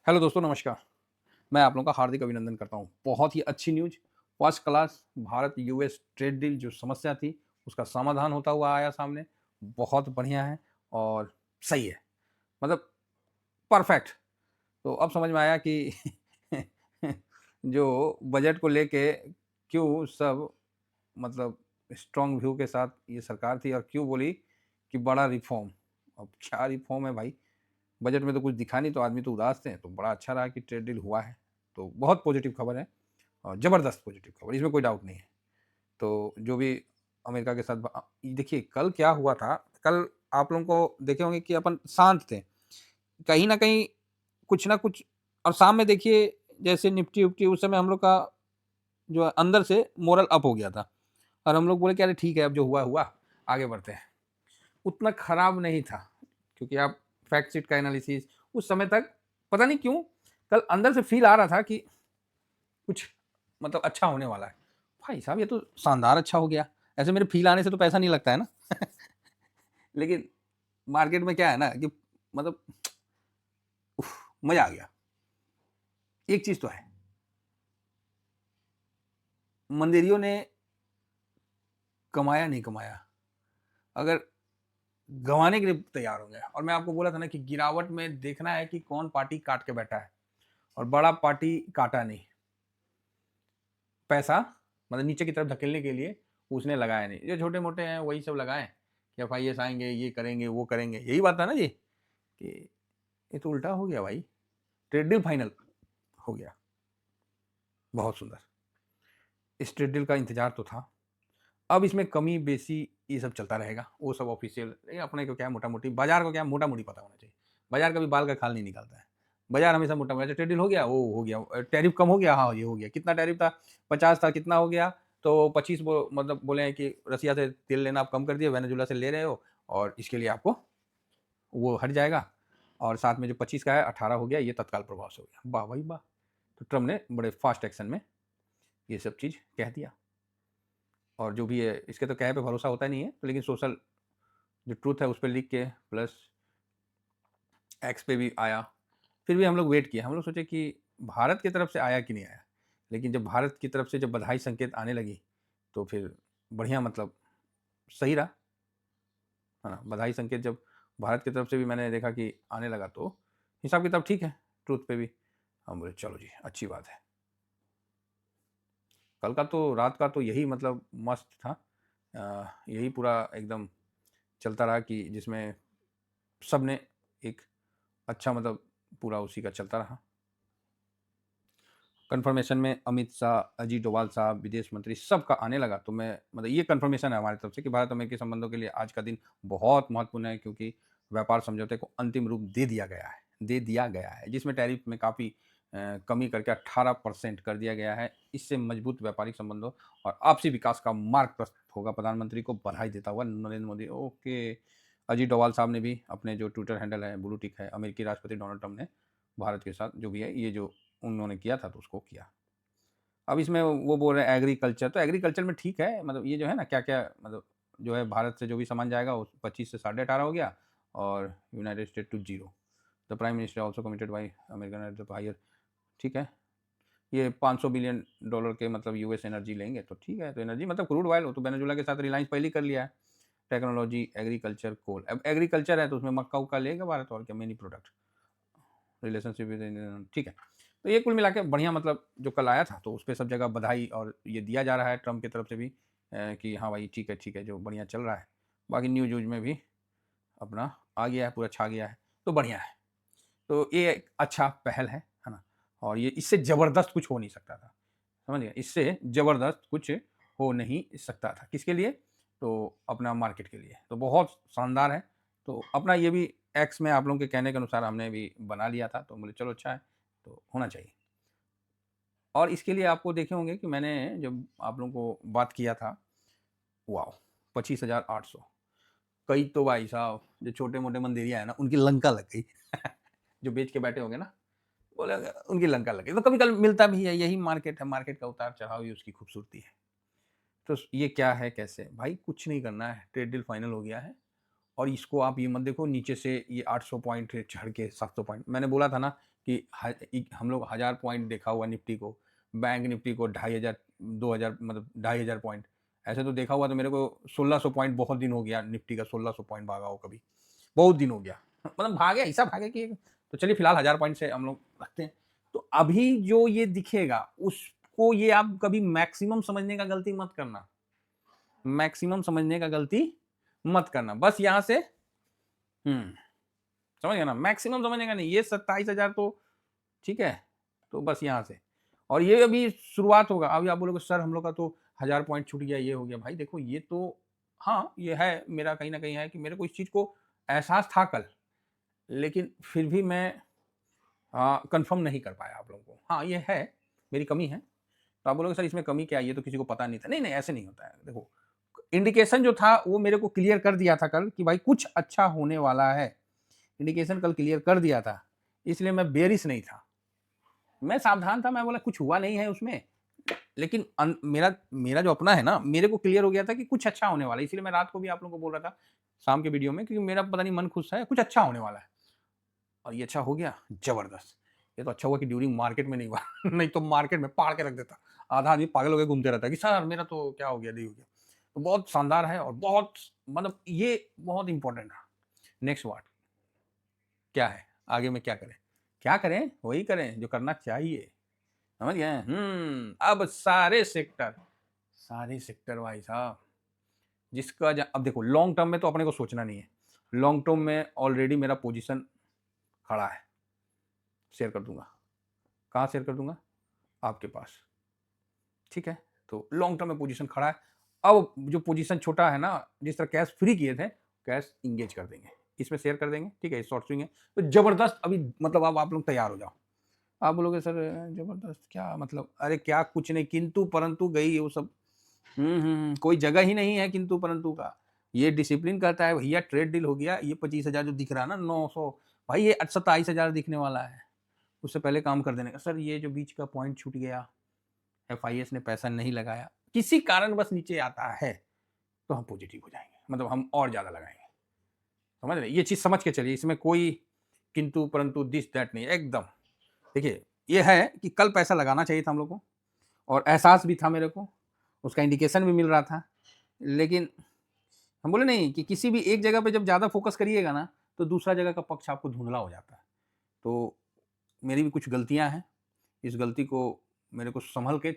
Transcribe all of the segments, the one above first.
Hello दोस्तों, नमस्कार। मैं आप लोगों का हार्दिक अभिनंदन करता हूँ। बहुत ही अच्छी news, first class Bharat US trade deal जो समस्या थी, उसका समाधान होता हुआ आया सामने। बहुत बढ़िया है और सही है, मतलब परफेक्ट। तो अब समझ में आया कि जो बजट को लेके क्यों सब मतलब स्ट्रॉन्ग व्यू के साथ ये सरकार थी और क्यों बोली कि बड़ा रिफ़ॉर्म। अब क्या रिफ़ॉर्म है भाई? बजट में तो कुछ दिखा नहीं, तो आदमी तो उदास थे, तो बड़ा अच्छा रहा कि ट्रेड डील हुआ है। तो बहुत पॉजिटिव खबर है और ज़बरदस्त पॉजिटिव खबर, इसमें कोई डाउट नहीं है। तो जो भी अमेरिका के साथ देखिए कल क्या हुआ था, कल आप लोगों को देखे होंगे कि अपन शांत थे। कहीं न कहीं कुछ ना कुछ और शाम में देखिए जैसे निफ्टी-विफ्टी उस समय हम लोग का जो है अंदर से मोरल अप हो गया था और हम लोग बोले कि अरे ठीक है अब जो हुआ, हुआ, आगे बढ़ते हैं। उतना खराब नहीं था, क्योंकि आप फैक्ट शीट का एनालिसिस उस समय तक पता नहीं क्यों कल अंदर से फ़ील आ रहा था कि कुछ मतलब अच्छा होने वाला है। भाई साहब ये तो शानदार अच्छा हो गया। ऐसे मेरे फ़ील आने से तो पैसा नहीं लगता है ना। लेकिन मार्केट में क्या है ना कि मतलब उफ़! मज़ा आ गया। एक चीज़ तो है, मंदिरियों ने कमाया नहीं कमाया, अगर गँवाने के लिए तैयार हो गए और मैं आपको बोला था ना कि गिरावट में देखना है कि कौन पार्टी काट के बैठा है और बड़ा पार्टी काटा नहीं। पैसा मतलब नीचे की तरफ धकेलने के लिए उसने लगाया नहीं। जो छोटे-मोटे हैं वही सब लगाएँ कि एफआईएस आएँगे, ये करेंगे, वो करेंगे। यही बात था ना जी कि ये तो उल्टा हो गया भाई। ट्रेड डील फाइनल हो गया। बहुत सुंदर। इस ट्रेड डील का इंतज़ार तो था। अब इसमें कमी-बेशी ये सब चलता रहेगा। वो सब ऑफ़िशियल ये अपने को क्या है मोटा-मोटी बाज़ार को क्या है मोटा-मोटी पता होना चाहिए। बाज़ार कभी बाल का खाल नहीं निकालता है। बाज़ार हमेशा मोटा-मोटा अच्छा ट्रेड डील हो गया, वो हो गया। टैरिफ कम हो गया, हाँ, ये हो गया। कितना टैरिफ था? 50 था, कितना हो गया? तो 25 मतलब बोले हैं कि रसिया से तेल लेना आप कम कर दिए, वेनेजुएला से ले रहे हो और इसके लिए आपको वो हट जाएगा और साथ में जो 25 का है 18 हो गया, ये तत्काल प्रभाव से हो गया। वाह भाई वाह! तो ट्रम्प ने बड़े फ़ास्ट एक्शन में ये सब चीज़ कह दिया और जो भी है इसके तो कहे पे भरोसा होता नहीं है, तो लेकिन सोशल जो ट्रुथ है उस पे लिख के प्लस एक्स पे भी आया। फिर भी हम लोग वेट किए। हम लोग सोचे कि भारत की तरफ से आया कि नहीं आया। लेकिन जब भारत की तरफ से जब बधाई संकेत आने लगी, तो फिर बढ़िया मतलब सही रहा, है ना? बधाई संकेत जब भारत की तरफ से भी मैंने देखा कि आने लगा तो हिसाब-किताब ठीक है, ट्रुथ पे भी। हम बोले चलो जी, अच्छी बात है। कल का तो रात का तो यही मतलब मस्त था। यही पूरा एकदम चलता रहा कि जिसमें सबने एक अच्छा मतलब पूरा उसी का चलता रहा। कन्फर्मेशन में अमित शाह, अजीत डोभाल साहब, विदेश मंत्री सबका आने लगा, तो मैं मतलब ये कन्फर्मेशन है हमारी तरफ से कि भारत-अमेरिकी संबंधों के लिए आज का दिन बहुत महत्वपूर्ण है क्योंकि व्यापार समझौते को अंतिम रूप दे दिया गया है, जिसमें टैरिफ में काफ़ी कमी करके 18% कर दिया गया है। इससे मजबूत व्यापारिक संबंधों और आपसी विकास का मार्ग प्रशस्त होगा। प्रधानमंत्री को बधाई देता हुआ नरेंद्र मोदी ओके। अजीत डोभाल साहब ने भी अपने जो ट्विटर हैंडल है, ब्लू टिक है, अमेरिकी राष्ट्रपति डोनाल्ड ट्रंप ने भारत के साथ जो भी है, ये जो उन्होंने किया था तो उसको किया। अब इसमें वो बोल रहे हैं एग्रीकल्चर, तो एग्रीकल्चर में ठीक है, मतलब ये जो है ना क्या-क्या मतलब जो है भारत से जो भी सामान जाएगा वो 25 से 18.5 हो गया और United State two 0। The prime minister also committed by American at the higher ठीक है। ये $500 बिलियन के मतलब यूएस एनर्जी लेंगे तो ठीक है, तो एनर्जी मतलब क्रूड ऑयल वो तो वेनेजुएला के साथ रिलायंस पहले ही कर लिया है। टेक्नोलॉजी, एग्रीकल्चर, कोल। अब एग्रीकल्चर है तो उसमें मक्का-वक्का लेगा भारत और क्या many product. Relationship with Indian ठीक है। तो ये कुल मिला के बढ़िया मतलब जो कल आया था तो उसपे सब जगह बधाई और ये दिया जा रहा है ट्रम्प की तरफ से भी कि हाँ भाई ठीक है जो बढ़िया चल रहा है। बाकी न्यूज़-व्यूज़ में भी अपना आ गया है, पूरा छा गया है, तो बढ़िया है। तो ये एक अच्छा पहल है ना? और ये इससे ज़बरदस्त कुछ हो नहीं सकता था, समझ गए? इससे ज़बरदस्त कुछ हो नहीं सकता था। किसके लिए? तो अपना मार्केट के लिए। तो बहुत शानदार है। तो अपना ये भी एक्स में आप लोगों के कहने के अनुसार हमने भी बना लिया था, तो बोले चलो अच्छा है, तो होना चाहिए। और इसके लिए आपको देखे होंगे कि मैंने जब आप लोगों को बात किया था, वॉव! 25,800 कई तो भाई साहब जो छोटे-मोटे मंदिरिया है ना, उनकी लंका लग गई। जो बेच के बैठे होंगे ना, बोले उनकी लंका लग गई। तो कभी-कभी मिलता भी है, यही मार्केट है, मार्केट का उतार-चढ़ाव ही उसकी खूबसूरती है। तो ये क्या है, कैसे? भाई कुछ नहीं करना है, ट्रेड डील फाइनल हो गया है और इसको आप ये मत देखो नीचे से ये 800 पॉइंट चढ़ के 700 पॉइंट मैंने बोला था ना कि हम लोग 1000 पॉइंट देखा हुआ निफ्टी को, बैंक निफ्टी को 2500 2000 मतलब 2500 पॉइंट, ऐसे तो देखा हुआ तो मेरे को 1600 पॉइंट बहुत दिन हो गया, निफ्टी का 1600 पॉइंट भागा हो कभी, बहुत दिन हो गया। मतलब भागे, ऐसा भागे कि तो चलिए फिलहाल 1000 पॉइंट से हम लोग रखते हैं। तो अभी जो ये दिखेगा उसको ये आप कभी मैक्सिमम समझने का गलती मत करना। मैक्सिमम समझने का गलती मत करना। बस यहाँ से समझ गए ना? मैक्सिमम समझने का नहीं। ये 27,000 तो ठीक है, तो बस यहाँ से। और ये अभी शुरुआत होगा। अभी आप बोलोगे सर हम लोग का तो 1000 पॉइंट छूट गया, ये हो गया। भाई देखो ये तो हाँ, ये है मेरा कहीं न कहीं है कि मेरे को इस चीज़ को एहसास था कल, लेकिन फिर भी मैं कन्फर्म नहीं कर पाया आप लोगों को। हाँ, ये है, मेरी कमी है। तो आप बोलोगे सर इसमें कमी क्या है? ये तो किसी को पता नहीं था। नहीं, नहीं ऐसे नहीं होता है। देखो, इंडिकेशन जो था वो मेरे को क्लियर कर दिया था कल कि भाई कुछ अच्छा होने वाला है। इंडिकेशन कल क्लियर कर दिया था, इसलिए मैं बेयरिश नहीं था। मैं सावधान था, मैं बोला कुछ हुआ नहीं है उसमें, लेकिन मेरा मेरा जो अपना है ना, मेरे को क्लियर हो गया था कि कुछ अच्छा होने वाला है। इसलिए मैं रात को भी आप लोगों को बोल रहा था, शाम के वीडियो में, क्योंकि मेरा पता नहीं मन खुश है, कुछ अच्छा होने वाला है। और ये अच्छा हो गया, ज़बरदस्त। ये तो अच्छा हुआ कि ड्यूरिंग मार्केट में नहीं हुआ नहीं तो मार्केट में पाड़ के रख देता। आधा आदमी पागल होके घूमते रहता है कि सर मेरा तो क्या हो गया, नहीं हो गया। तो बहुत शानदार है और बहुत मतलब ये बहुत इम्पोर्टेंट है। Next what? क्या है? आगे में क्या करें? क्या करें? वही करें जो करना चाहिए। समझ गए? अब सारे सेक्टर भाई साहब, जिसका अब देखो लॉन्ग टर्म में तो अपने को सोचना नहीं है। लॉन्ग टर्म में ऑलरेडी मेरा पोजीशन खड़ा है। शेयर कर दूंगा। कहाँ शेयर कर दूंगा? आपके पास। ठीक है? तो लॉन्ग टर्म में पोजीशन खड़ा है। अब जो पोजीशन छोटा है ना, जिस तरह कैश फ्री किए थे, कैश इंगेज कर देंगे, इसमें शेयर कर देंगे। ठीक है? शॉर्ट स्विंग है तो जबरदस्त। अभी मतलब अब आप लोग तैयार हो जाओ। आप बोलोगे सर जबरदस्त क्या मतलब? अरे क्या कुछ नहीं, किंतु परंतु गई वो सब। कोई जगह ही नहीं है किंतु परंतु का। ये डिसिप्लिन कहता है भैया ट्रेड डील हो गया, ये 25,000 जो दिख रहा है ना 900, भाई ये 27,000 दिखने वाला है। उससे पहले काम कर देने का। सर ये जो बीच का पॉइंट छूट गया, एफआईएस ने पैसा नहीं लगाया, किसी कारण बस नीचे आता है, तो हम पॉजिटिव हो जाएंगे, मतलब हम और ज़्यादा लगाएंगे। समझ रहे? ये चीज़ समझ के चलिए, इसमें कोई किंतु परंतु दिस दैट नहीं, एकदम। देखिए ये है कि कल पैसा लगाना चाहिए था हम लोग को, और एहसास भी था मेरे को, उसका इंडिकेशन भी मिल रहा था। लेकिन हम बोले नहीं कि किसी भी एक जगह पे जब ज़्यादा फोकस करिएगा ना, तो दूसरा जगह का पक्ष आपको धुंधला हो जाता है। तो मेरी भी कुछ गलतियाँ हैं, इस गलती को मेरे को सँभल के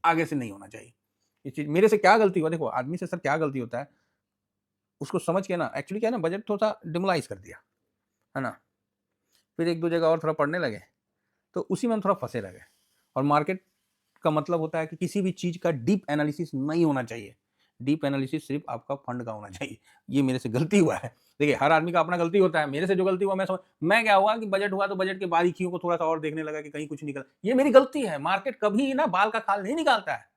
आगे से नहीं होना चाहिए। ये चीज़ मेरे से क्या गलती हुआ, देखो आदमी से सर क्या गलती होता है, उसको समझ के ना एक्चुअली क्या है ना, बजट थोड़ा-सा डिमोलाइज़ कर दिया, है ना? फिर 1-2 जगह और थोड़ा पढ़ने लगे, तो उसी में हम थोड़ा फँसे रह गए। और मार्केट का मतलब होता है कि किसी भी चीज़ का डीप एनालिसिस नहीं होना चाहिए। डीप एनालिसिस सिर्फ़ आपका फंड का होना चाहिए। ये मेरे से गलती हुआ है। देखिए हर आदमी का अपना गलती होता है। मेरे से जो गलती हुआ मैं क्या हुआ कि बजट हुआ तो बजट के बारीकियों को थोड़ा-सा और देखने लगा कि कहीं कुछ निकला। ये मेरी गलती है। मार्केट कभी ना बाल का खाल नहीं निकालता है।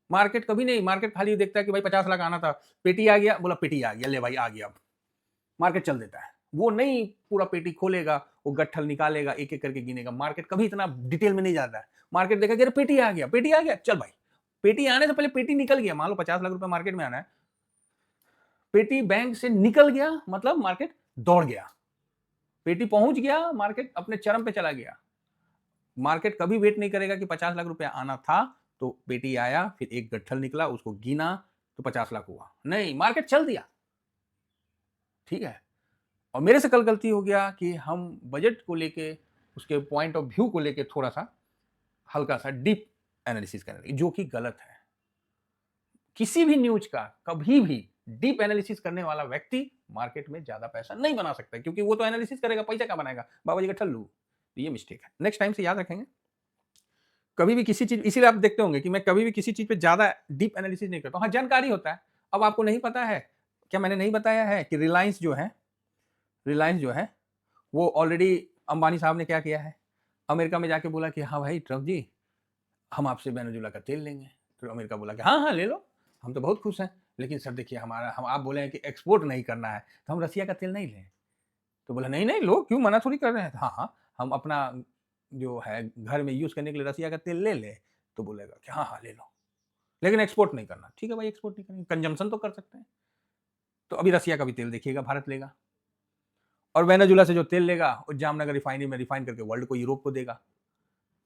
मार्केट कभी नहीं, मार्केट खाली देखता है कि भाई 50 लाख आना था, पेटी आ गया, बोला पेटी आ गया, ले भाई आ गया अब। मार्केट चल देता है। वो नहीं पूरा पेटी खोलेगा, वो गट्ठल निकालेगा, एक-एक करके गिनेगा। मार्केट कभी इतना डिटेल में नहीं जाता है। मार्केट देखा कि अरे पेटी आ गया, चल भाई। पेटी आने से पहले पेटी निकल गया, मान लो 50 लाख रुपए मार्केट में आना है, पेटी बैंक से निकल गया मतलब मार्केट दौड़ गया। पेटी पहुँच गया, मार्केट अपने चरम पे चला गया। मार्केट कभी वेट नहीं करेगा कि 50 लाख रुपया आना था, तो पेटी आया, फिर एक गट्ठल निकला, उसको गिना, तो 50 लाख हुआ। नहीं, मार्केट चल दिया। ठीक है? और मेरे से कल गलती हो गया कि हम बजट को लेके, उसके पॉइंट ऑफ व्यू को लेके थोड़ा-सा हल्का-सा डीप एनालिसिस करने लगे, जो कि गलत है। किसी भी न्यूज़ का कभी भी डीप एनालिसिस करने वाला व्यक्ति मार्केट में ज़्यादा पैसा नहीं बना सकता है, क्योंकि वो तो एनालिसिस करेगा, पैसा क्या बनाएगा? बाबा जी का ठल्लू। तो ये मिस्टेक है। नेक्स्ट टाइम से याद रखेंगे। कभी भी किसी चीज़, इसीलिए आप देखते होंगे कि मैं कभी भी किसी चीज़ पे ज़्यादा डीप एनालिसिस नहीं करता हूँ। हाँ, जानकारी होता है। अब आपको नहीं पता है, क्या मैंने नहीं बताया है कि रिलायंस जो है, वो ऑलरेडी अंबानी साहब ने क्या किया है? अमेरिका में जाके बोला कि हाँ भाई ट्रम्प जी, हम आपसे वेनेजुएला का तेल लेंगे। तो अमेरिका बोला कि हाँ, हाँ, ले लो, हम तो बहुत खुश हैं। लेकिन सर देखिए हमारा हम आप बोले हैं कि एक्सपोर्ट नहीं करना है, तो हम रसिया का तेल नहीं लें। तो बोला नहीं, नहीं लो, क्यों मना थोड़ी कर रहे हैं। हाँ, हाँ, हम अपना जो है घर में यूज़ करने के लिए रसिया का तेल ले लें। तो बोलेगा कि हाँ, हाँ, ले लो, लेकिन एक्सपोर्ट नहीं करना। ठीक है भाई, एक्सपोर्ट नहीं करेंगे, कंजम्पशन तो कर सकते हैं। तो अभी रसिया का भी तेल देखिएगा भारत लेगा। और वेनेजुला से जो तेल लेगा वो जामनगर रिफाइनरी में रिफाइन करके वर्ल्ड को, यूरोप को देगा।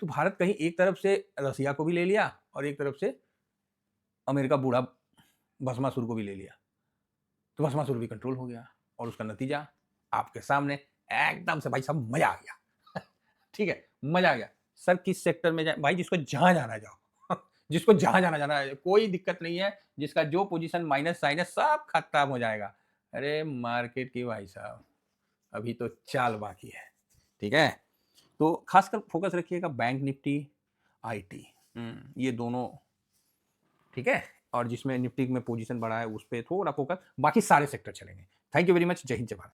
तो भारत कहीं एक तरफ से रसिया को भी ले लिया और एक तरफ से अमेरिका बूढ़ा भस्मासुर को भी ले लिया। तो भस्मासुर भी कंट्रोल हो गया और उसका नतीजा आपके सामने एकदम से भाई साहब मजा आ गया। ठीक है, मजा आ गया। सर किस सेक्टर में जाए भाई, जिसको जहां जाना जाओ। जिसको जहां जाना जाना है, कोई दिक्कत नहीं है। जिसका जो पोजीशन माइनस साइन है सब खत्म हो जाएगा। अरे मार्केट की भाई साहब अभी तो चाल बाकी है। ठीक है, तो खासकर फोकस रखिएगा बैंक निफ्टी, आईटी, ये दोनों। ठीक है, और जिसमें निफ्टी में पोजीशन बढ़ा है उस पर थोड़ा फोकस, बाकी सारे सेक्टर चलेंगे। Thank you very much. जय हिंद, जय भारत।